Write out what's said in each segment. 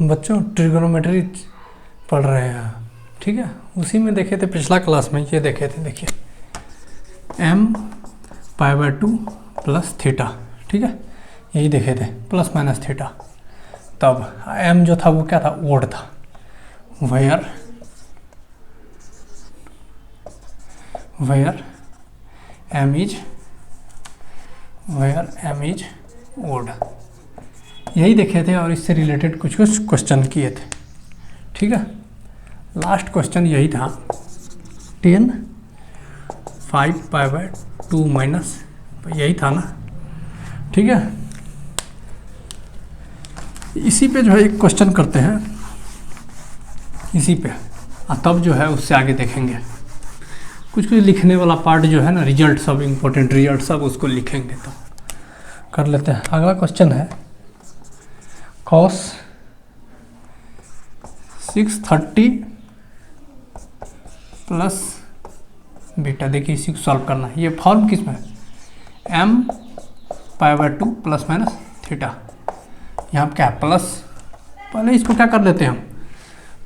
बच्चों ट्रिगोनोमेट्री पढ़ रहे हैं, ठीक है। उसी में देखे थे पिछला क्लास में, ये देखे थे, देखिए m π/2 प्लस थीटा, ठीक है, यही देखे थे, प्लस माइनस थीटा। तब m जो था वो क्या था, ओड था, वेयर m इज ओड, यही देखे थे। और इससे रिलेटेड कुछ क्वेश्चन किए थे, ठीक है। लास्ट क्वेश्चन यही था 10 5π/2 माइनस, यही था ना, ठीक है। इसी पे जो है एक क्वेश्चन करते हैं, इसी पे, तब जो है उससे आगे देखेंगे। कुछ लिखने वाला पार्ट जो है ना, रिजल्ट सब, इम्पोर्टेंट रिजल्ट सब, उसको लिखेंगे तो कर लेते हैं। अगला क्वेश्चन है cos 630 प्लस बीटा। देखिए इसी को सॉल्व करना है। ये फॉर्म किस में है, m π/2 प्लस माइनस थीटा। यहाँ क्या है, प्लस, पहले इसको क्या कर लेते हैं हम,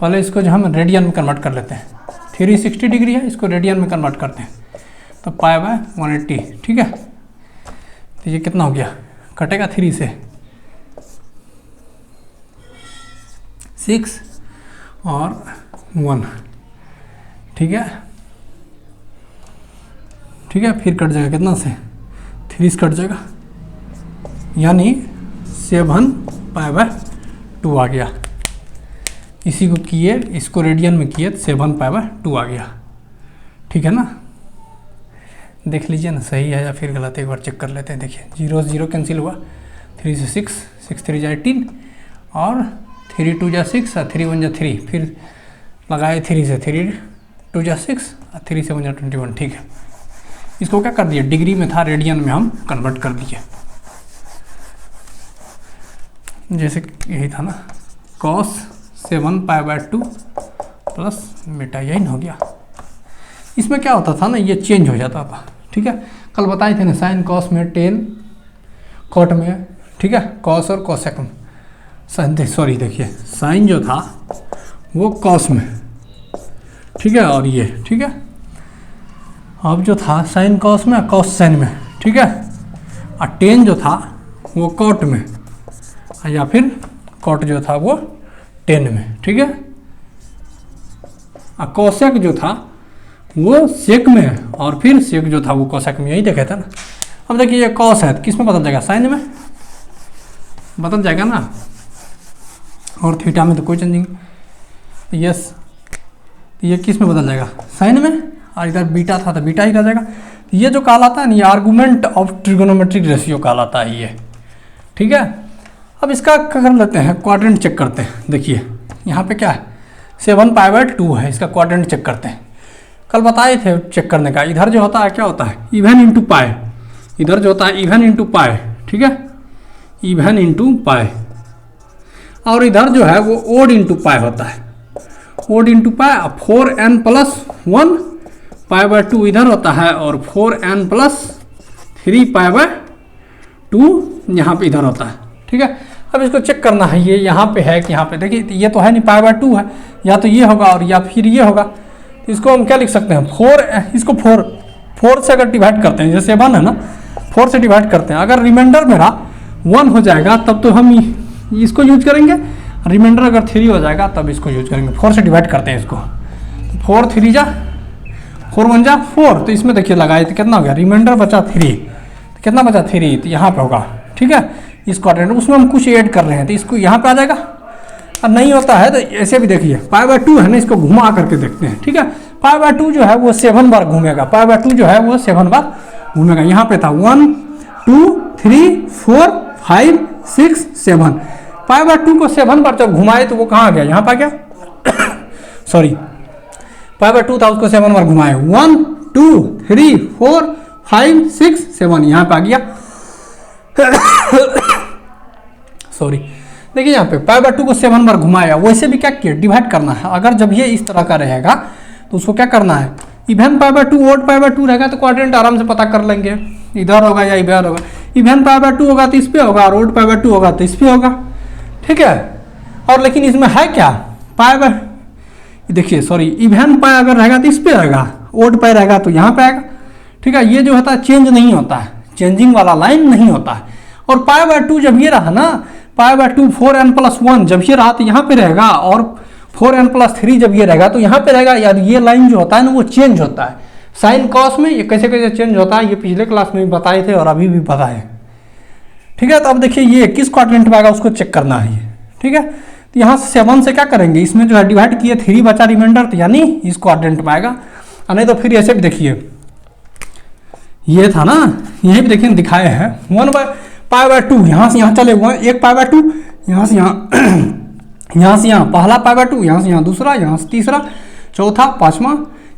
पहले इसको जो हम रेडियन में कन्वर्ट कर लेते हैं। 360 डिग्री है, इसको रेडियन में कन्वर्ट करते हैं तो π/180, ठीक है। तो ये कितना हो गया, कटेगा 3 से 6 और 1, ठीक है, ठीक है। फिर कट जाएगा कितना से, 3 से कट जाएगा, यानी 7π/2 आ गया। इसी को किए, इसको रेडियन में किए तो 7π/2 आ गया, ठीक है ना। देख लीजिए ना सही है या फिर गलत है, एक बार चेक कर लेते हैं। देखिए 0 से 0 कैंसिल हुआ, 3 से 6, 6 3 = 18 और 3 2 = 6 और 3 1 = 3, फिर लगाए 3 से, 3 2 = 6 और 3 से 1 = 21, ठीक है। इसको क्या कर दिया, डिग्री में था, रेडियन में हम कन्वर्ट कर दिए। जैसे यही था ना, cos 7π/2 प्लस बीटा, यही ना हो गया। इसमें क्या होता था ना, ये चेंज हो जाता था, ठीक है। कल बताए थे ना, साइन कॉस में, टेन कॉट में, ठीक है, कॉस और कोसेक में। सॉरी देखिए, साइन जो था वो कॉस में, ठीक है, और ये, ठीक है। अब जो था साइन कॉस में, कॉस साइन में, ठीक है, और टेन जो था वो कॉट में, या फिर कॉट जो था वो टेन में, ठीक है। और कोसेक जो था वो सेक में, और फिर सेक जो था वो कोसेक में, यही देखे थे ना। अब देखिए ये कॉस है, किस में बदल जाएगा, साइन में बदल जाएगा ना, और थीटा में तो कोई चेंजिंग, यस, ये किस में बदल जाएगा, साइन में, और इधर बीटा था तो बीटा ही रह जाएगा। ये जो कहलाता है ना, ये आर्गूमेंट ऑफ ट्रिगोनोमेट्रिक रेशियो कहलाता है ये, ठीक है। अब इसका क्या कर लेते हैं, क्वाड्रेंट चेक करते हैं। देखिए यहाँ पे क्या है, 7π/2 है, इसका क्वाड्रेंट चेक करते हैं। कल बताए थे चेक करने का। इधर जो होता है क्या होता है, इवन इंटू पाई, इधर जो होता है इवन इंटू पाई, ठीक है, इवन इंटू पाई, और इधर जो है वो ओड इंटू पाई होता है, ओड इंटू पाई। 4n + 1 π/2 इधर होता है, और 4n + 3 π/2 यहाँ पे इधर होता है, ठीक है। अब इसको चेक करना है, ये यहाँ पे है कि यहाँ पे, देखिए ये तो है नहीं, π/2 है, या तो ये होगा और या फिर ये होगा। इसको हम क्या लिख सकते हैं, 4, इसको 4 से अगर डिवाइड करते हैं, जैसे 1 है ना, 4 से डिवाइड करते हैं, अगर रिमाइंडर मेरा 1 हो जाएगा तब तो हम इसको यूज करेंगे, रिमाइंडर अगर 3 हो जाएगा तब इसको यूज करेंगे। 4 से डिवाइड करते हैं इसको, 4 3 = 4 1 = 4, तो इसमें देखिए लगाए तो कितना हो गया, रिमाइंडर बचा 3, तो कितना बचा 3, तो यहाँ पे होगा, ठीक है। इस क्वाड्रेंट उसमें हम कुछ ऐड कर रहे हैं तो इसको यहाँ पे आ जाएगा, और नहीं होता है तो ऐसे भी देखिए, π/2 है ना, इसको घुमा करके देखते हैं, ठीक है। π/2 जो है वो 7 बार घूमेगा, π/2 जो है वो 7 बार घूमेगा। यहाँ पे था 1 2 3 4 5 6 7, π/2 को 7 बार जब घुमाए तो वो कहाँ आ गया, यहाँ पे आ गया सॉरी, π/2 था, उसको 7 बार घुमाए, 1 2 3 4 5 6 7, यहाँ पे आ गया सॉरी। देखिए यहाँ पे π/2 को 7 बार घुमाया, वैसे भी क्या किया, डिवाइड करना है। अगर जब ये इस तरह का रहेगा तो उसको क्या करना है, इवन π/2 ओड π/2 रहेगा तो क्वाड्रेंट आराम से पता कर लेंगे, इधर होगा या इधर होगा। इवन π/2 होगा तो इस पे होगा, और ओड π/2 होगा तो इस पे होगा, ठीक है। और लेकिन इसमें है क्या, पाई बाय, देखिए सॉरी, इवन पाई अगर रहेगा तो इस पे रहेगा, ओड पाई रहेगा तो यहाँ पे आएगा, ठीक है। ये जो होता है चेंज नहीं होता है, चेंजिंग वाला लाइन नहीं होता है। और पाई बाय 2 जब ये रहा ना, पाई बाय 2 4n+1 जब ये रहा तो यहाँ पे रहेगा, और 4n+3 जब ये रहेगा तो यहाँ पे रहेगा। यार ये लाइन जो होता है ना वो चेंज होता है साइन कॉस में। ये कैसे कैसे चेंज होता है ये पिछले क्लास में भी बताए थे और अभी भी पता है, ठीक है। तो अब देखिए ये किस क्वाड्रेंट में आएगा उसको चेक करना है, ठीक है। तो यहाँ से 7 से क्या करेंगे, इसमें जो है डिवाइड किए 3 बचा रिमाइंडर, तो यानी इस क्वाड्रेंट में आएगा। और नहीं तो फिर ऐसे भी देखिए, ये था ना, यही भी देखिए दिखाए हैं 1/π/2, यहाँ से यहाँ चले हुए 1/2, यहाँ से यहाँ यहाँ से यहाँ पहला π/2, यहाँ से यहाँ दूसरा, यहाँ से तीसरा, चौथा, पांचवा,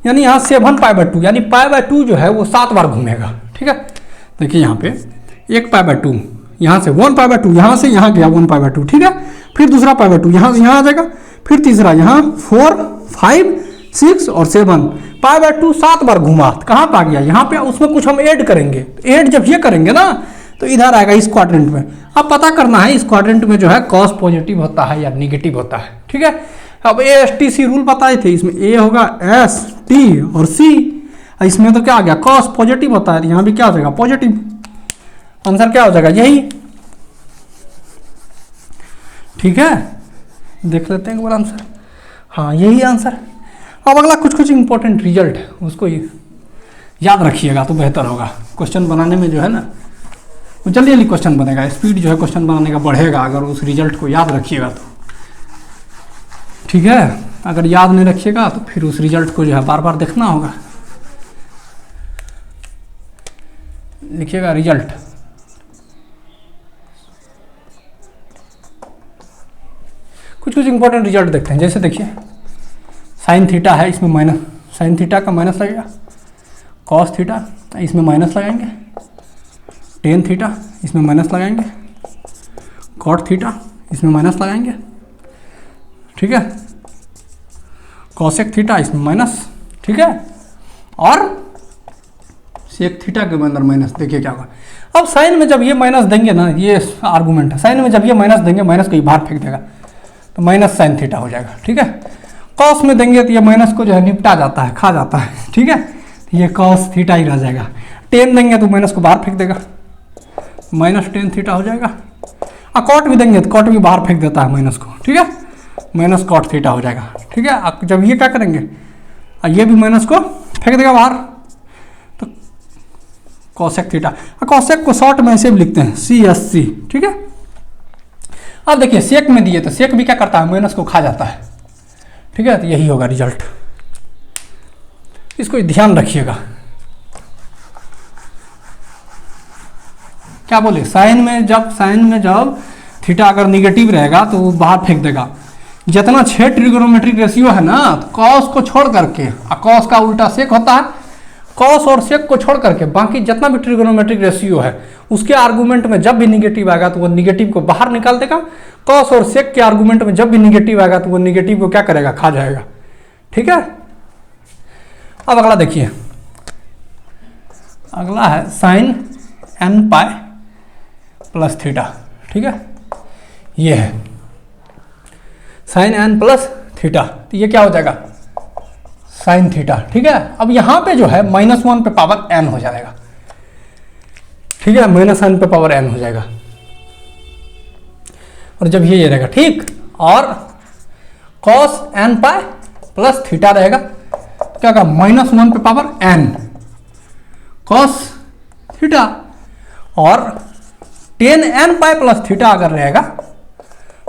यानी यहाँ 7π/2, यानी π/2 जो है वो 7 बार घूमेगा, ठीक है। देखिए यहाँ पे 1π/2, यहाँ से 1π/2, यहाँ से यहाँ गया 1π/2, ठीक है। फिर दूसरा π/2 यहाँ से यहाँ आ जाएगा, फिर तीसरा यहाँ 4, 5, 6 और 7, π/2 7 बार घुमा, कहाँ पे आ गया, यहाँ पे। उसमें कुछ हम ऐड करेंगे, ऐड जब ये करेंगे ना तो इधर आएगा इस क्वाड्रेंट में। अब पता करना है इस क्वाड्रेंट में जो है कॉस पॉजिटिव होता है या निगेटिव होता है, ठीक है। अब ASTC रूल बताए थे, इसमें A होगा S, T और C, इसमें तो क्या आ गया, कॉस पॉजिटिव होता है, यहाँ भी क्या हो जाएगा, पॉजिटिव। आंसर क्या हो जाएगा, यही, ठीक है। देख लेते हैं एक बार आंसर, हाँ यही आंसर। अब अगला कुछ कुछ इंपॉर्टेंट रिजल्ट है, उसको याद रखिएगा तो बेहतर होगा क्वेश्चन बनाने में जो है ना, वो जल्दी जल्दी क्वेश्चन बनेगा, स्पीड जो है क्वेश्चन बनाने का बढ़ेगा अगर उस रिजल्ट को याद रखिएगा तो, ठीक है। अगर याद नहीं रखिएगा तो फिर उस रिजल्ट को जो है बार बार देखना होगा। लिखिएगा रिजल्ट, कुछ कुछ इंपॉर्टेंट रिजल्ट देखते हैं। जैसे देखिए साइन थीटा है, इसमें माइनस, साइन थीटा का माइनस लगेगा, कॉस थीटा इसमें माइनस लगाएंगे, टेन थीटा इसमें माइनस लगाएंगे, कॉट थीटा इसमें माइनस लगाएंगे, ठीक है। कॉसेक थीटा इसमें माइनस, ठीक है। और सेक थीटा के अंदर माइनस, देखिए क्या होगा। अब साइन में जब ये माइनस देंगे ना, ये आर्गूमेंट है, साइन में जब ये माइनस देंगे, माइनस को ये बाहर फेंक देगा तो माइनस साइन थीटा हो जाएगा, ठीक है। कॉस में देंगे तो ये माइनस को जो है निपटा जाता है, खा जाता है, ठीक है। तो ये कॉस थीटा ही रह जाएगा। टेन देंगे तो माइनस को बाहर फेंक देगा, माइनस टेन थीटा हो जाएगा। और कॉट भी देंगे तो कॉट भी बाहर फेंक देता है माइनस को, ठीक है, माइनस कॉट थीटा हो जाएगा, ठीक है। अब जब ये क्या करेंगे, ये भी माइनस को फेंक देगा बाहर, तो कॉसेक थीटा। कॉसेक को शॉर्ट में ऐसे भी लिखते हैं CSC, ठीक है। अब देखिए सेक में दिए तो सेक भी क्या करता है, माइनस को खा जाता है, ठीक है। तो यही होगा रिजल्ट, इसको ध्यान रखिएगा। क्या बोले, साइन में जब थीटा अगर निगेटिव रहेगा तो वो बाहर फेंक देगा। जितना 6 ट्रिगोनोमेट्रिक रेशियो है ना, तो कॉस को छोड़ करके, कॉस का उल्टा सेक होता है, कॉस और सेक को छोड़ करके बाकी जितना भी ट्रिगोनोमेट्रिक रेशियो है उसके आर्गूमेंट में जब भी निगेटिव आएगा तो वो निगेटिव को बाहर निकाल देगा। कॉस और सेक के आर्गूमेंट में जब भी निगेटिव आएगा तो वो निगेटिव को क्या करेगा, खा जाएगा, ठीक है। अब अगला देखिए, अगला है साइन n π+θ, ठीक है। ये है साइन n+θ, तो ये क्या हो जाएगा, साइन थीटा, ठीक है। अब यहां पे जो है -1 पे पावर n हो जाएगा, ठीक है, -n पे पावर n हो जाएगा। और जब ये रहेगा, ठीक, और cos n π+θ रहेगा, क्या होगा, -1 पे पावर n cos थीटा, और tan n π+θ अगर रहेगा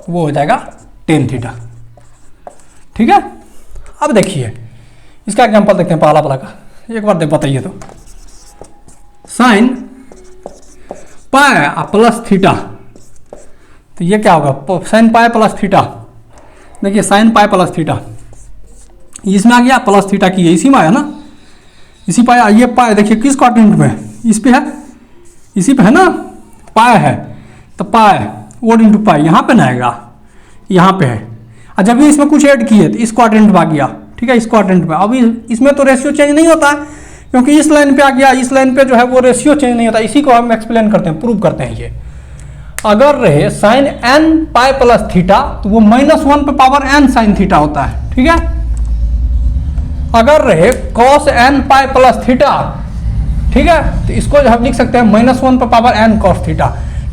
वो हो जाएगा tan थीटा, ठीक है। अब देखिए इसका एग्जांपल देखते हैं, पहला का एक बार बताइए तो, साइन π+θ, तो ये क्या होगा, साइन π+θ, देखिए साइन π+θ, इसमें आ गया +θ की, है इसी में आया ना, इसी पे ये पाए, देखिए किस क्वाड्रेंट में, इस पे है, इसी पे है ना, पाए है, तो पाए ओड इंटू पाए यहाँ पे ना आएगा, यहाँ पे है। और जब भी इसमें कुछ ऐड किए तो इस क्वाड्रेंट में आ गया, ठीक है, इस क्वाड्रेंट में। अभी इसमें तो रेशियो चेंज नहीं होता है क्योंकि इस लाइन पे आ गया, इस लाइन पे जो है वो रेशियो चेंज नहीं होता। इसी को हम एक्सप्लेन करते हैं, प्रूव करते हैं ये। अगर रहे sine n pi plus theta तो वो -1 पे पावर एन साइन थीटा होता है, ठीक है। अगर रहे cos n pi plus theta, ठीक है, तो इसको जो हम लिख सकते हैं -1 पे power n cos theta.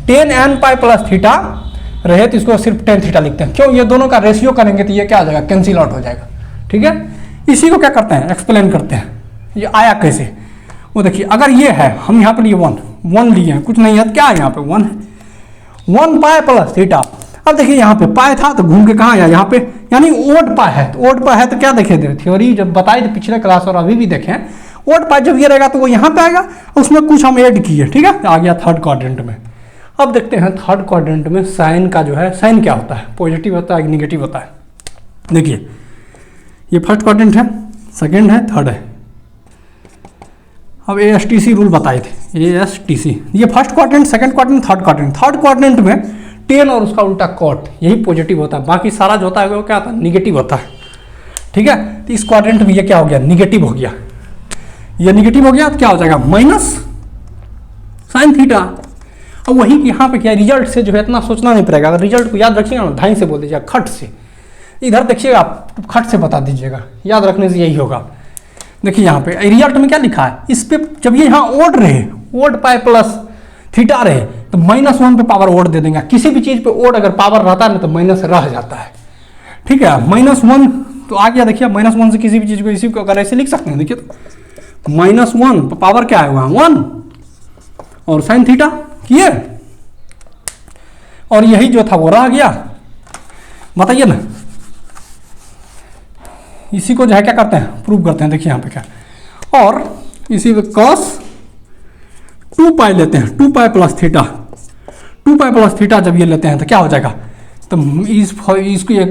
Tan n pi plus theta रहे तो इसको सिर्फ टेन थीटा लिखते हैं, क्यों, ये दोनों का रेशियो करेंगे तो ये क्या हो जाएगा, कैंसिल आउट हो जाएगा, ठीक है। इसी को क्या करते हैं, एक्सप्लेन करते हैं, ये आया कैसे। वो देखिए, अगर ये है, हम यहाँ पे लिए वन लिए हैं, कुछ नहीं है, क्या है यहाँ पे 1 पाई प्लस थीटा। अब देखिए यहाँ पे पाई था तो घूम के कहाँ आया, यहाँ पे, यानी ओड पाई है, तो ओड पाई है तो क्या देखे थे, थ्योरी जब बताई थी पिछले क्लास और अभी भी देखें, ओड पाई जब ये रहेगा तो वो यहाँ पे आएगा, उसमें कुछ हम ऐड किए, ठीक है, आ गया थर्ड क्वाड्रेंट में। अब देखते हैं थर्ड क्वाड्रेंट में साइन का जो है, साइन क्या होता है, पॉजिटिव होता है निगेटिव होता है। देखिए ये फर्स्ट क्वाड्रेंट है, सेकेंड है, थर्ड है। अब ASTC रूल बताए थे, ASTC, ये first quadrant, second quadrant, third quadrant. Third quadrant में टेन और उसका उल्टा कॉट, यही पॉजिटिव होता है, बाकी सारा जो होता है वो क्या होता है, निगेटिव होता है, ठीक है। तो इस क्वाड्रेंट में ये क्या हो गया, निगेटिव हो गया, ये निगेटिव हो गया तो क्या हो जाएगा, माइनस साइन थीटा। अब वही यहाँ पे क्या, रिजल्ट से जो है इतना सोचना नहीं पड़ेगा, अगर रिजल्ट को याद रखिएगा ना, ढाई से बोल दीजिएगा, खट से, इधर देखिएगा आप, खट से बता दीजिएगा, याद रखने से यही होगा। देखिए यहाँ पे रिजल्ट में क्या लिखा है, इस पे जब ये यहाँ ओड रहे, ओड पाई प्लस थीटा रहे तो -1 पे पावर ओड दे देंगे। किसी भी चीज पे ओड अगर पावर रहता है ना तो माइनस रह जाता है, ठीक है। -1 तो आ गया, देखिए -1 से किसी भी चीज को, इसी को अगर ऐसे लिख सकते हैं, देखिए तो -1 पावर क्या है वहाँ 1 और साइन थीटा किए, और यही जो था वो रह गया। बताइए ना, इसी को जो है क्या करते हैं, प्रूव करते हैं। देखिए यहाँ पे क्या, और इसी पे cos 2 पाई लेते हैं, 2 पाई प्लस थीटा, 2 पाई प्लस थीटा जब ये लेते हैं तो क्या हो जाएगा, तो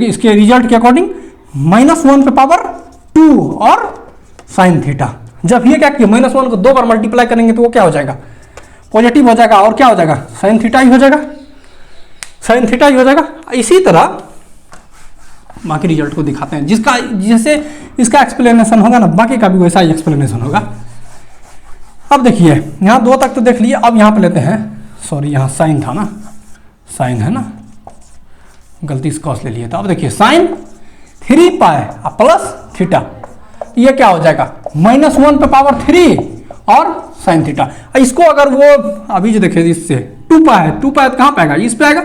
इसके रिजल्ट के अकॉर्डिंग -1 पे पावर 2 और साइन थीटा। जब ये क्या किया, -1 को 2 बार मल्टीप्लाई करेंगे तो वो क्या हो जाएगा, पॉजिटिव हो जाएगा, और क्या हो जाएगा, साइन थीटा ही हो जाएगा, साइन थीटा ही हो जाएगा। इसी तरह बाकी रिजल्ट को दिखाते हैं, जिसका जैसे इसका एक्सप्लेनेशन होगा ना, बाकी का भी वैसा ही एक्सप्लेनेशन होगा। अब देखिए यहाँ 2 तक तो देख लिए, अब यहाँ पे लेते हैं, सॉरी यहाँ साइन था ना, साइन है ना, गलती से कॉस ले लिए था। अब देखिए साइन 3 पाई प्लस थीटा, ये क्या हो जाएगा, -1 पे पावर 3 और साइन थीटा। इसको अगर वो अभी जो देखिए, इससे 2 पाई है, 2 पाई कहाँ पे आएगा, इस पे आएगा,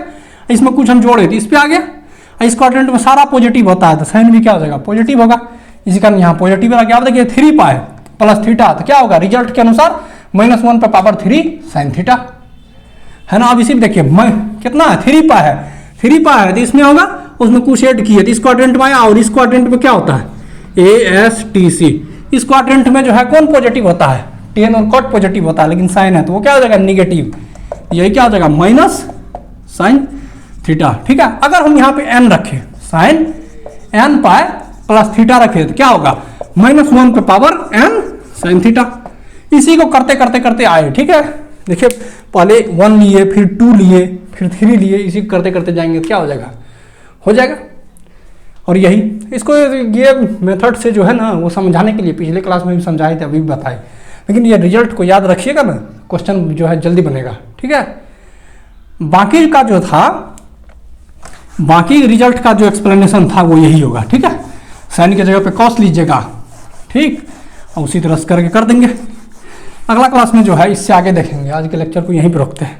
इसमें कुछ हम जोड़े थे, इस पे आ गया। इस क्वाड्रेंट में सारा पॉजिटिव होता है तो साइन भी क्या हो जाएगा, पॉजिटिव होगा, इसी कारण यहाँ पॉजिटिव आ गया। अब देखिए 3 पाई प्लस थीटा तो क्या होगा, रिजल्ट के अनुसार -1 पे पावर 3 साइन थीटा है ना। अब इसी में देखिए कितना है, 3 पाई है, 3 पाई है तो इसमें होगा, उसमें कुछ ऐड किए तो इस क्वाड्रेंट में आया, और इस क्वाड्रेंट में क्या होता है, ASTC। इस क्वाड्रेंट में जो है कौन पॉजिटिव होता है, टेन और कॉट पॉजिटिव होता है, लेकिन साइन है तो वो क्या हो जाएगा, निगेटिव, यही क्या हो जाएगा, माइनस साइन थीटा, ठीक है। अगर हम यहाँ पे n रखें, sine n pi plus theta रखे तो क्या होगा, -1 पे पावर n साइन थीटा। इसी को करते करते करते आए, ठीक है। देखिए पहले 1 लिए, फिर 2 लिए, फिर 3 लिए, इसी को करते करते जाएंगे तो क्या हो जाएगा, हो जाएगा। और यही इसको ये मेथड से जो है ना वो समझाने के लिए पिछले क्लास में भी समझाए थे, अभी भी बताए, लेकिन ये रिजल्ट को याद रखिएगा ना, क्वेश्चन जो है जल्दी बनेगा, ठीक है। बाकी का जो था, बाकी रिजल्ट का जो एक्सप्लेनेशन था वो यही होगा, ठीक है। साइन की जगह पे कॉस लीजिएगा, ठीक, और उसी तरह से करके कर देंगे। अगला क्लास में जो है इससे आगे देखेंगे। आज के लेक्चर को यहीं पर रोकते हैं।